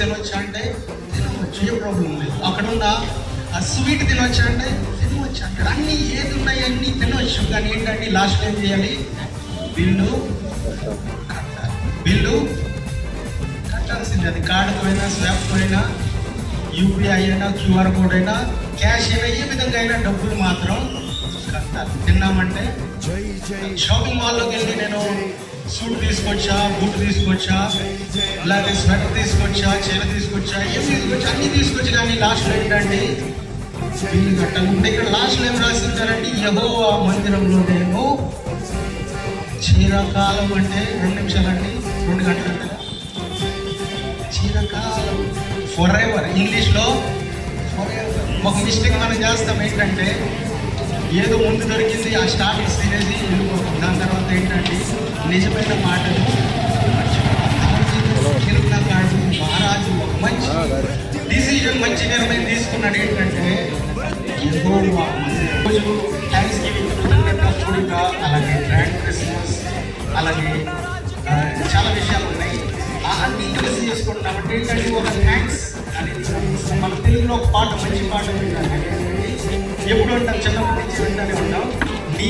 తినొచ్చా అంటే తినవచ్చు, ఏ ప్రాబ్లం లేదు. అక్కడ ఉన్న ఆ స్వీట్ తినొచ్చా అంటే తినవచ్చు అంటాడు. అన్నీ ఏది ఉన్నాయి అన్నీ తినవచ్చు. కానీ ఏంటంటే లాస్ట్ ఏం చేయాలి? బిల్లు కట్టాలి. బిల్లు కట్టాల్సింది. అది కార్డుతో అయినా, స్వాప్తో అయినా, యూపీఐ అయినా, క్యూఆర్ కోడ్ అయినా, క్యాష్ అయినా, ఏ విధంగా అయినా డబ్బులు మాత్రం కట్టాలి. తిన్నామంటే షాపింగ్ మాల్లోకి వెళ్ళి నేను సూట్ తీసుకొచ్చా, బూట్ తీసుకొచ్చా, అలాగే స్వెటర్ తీసుకొచ్చా, చీర తీసుకొచ్చా, ఏం తీసుకొచ్చా, అన్నీ తీసుకొచ్చి కానీ లాస్ట్లో ఏంటంటే బిల్లు కట్టాలి. ఇక్కడ లాస్ట్లో ఏం రాసింటారంటే యెహోవా మందిరంలోనేమో చీరకాలం అంటే 2 నిమిషాలండి, 2 గంటలు అంటే చీరకాలం ఫర్ ఎవర్. ఇంగ్లీష్లో ఫర్ ఎవర్. ఒక మిస్టేక్ మనం చేస్తాం ఏంటంటే ఏదో ముందు దొరికింది ఆ స్టార్టింగ్స్ తినేసి వెళ్ళిపోతాం. దాని తర్వాత ఏంటంటే నిజమైన మాటలు కాదు. మహారాజు ఒక మంచి డిసిజన్, మంచి నిర్ణయం తీసుకున్నాడు. ఏంటంటే థ్యాంక్స్ గివింగ్, కూడిక, అలాగే గ్రాండ్ క్రిస్మస్, అలాగే చాలా విషయాలు ఉన్నాయి. అన్నీ కలిసి చేసుకుంటాం. కాబట్టి ఏంటంటే ఒక థ్యాంక్స్ అనేది మన తెలుగులో ఒక పాట, మంచి పాట ఏంటంటే ఎప్పుడు ఉంటాం, చిన్నప్పటి నుంచి వింటూనే ఉంటాం. నీ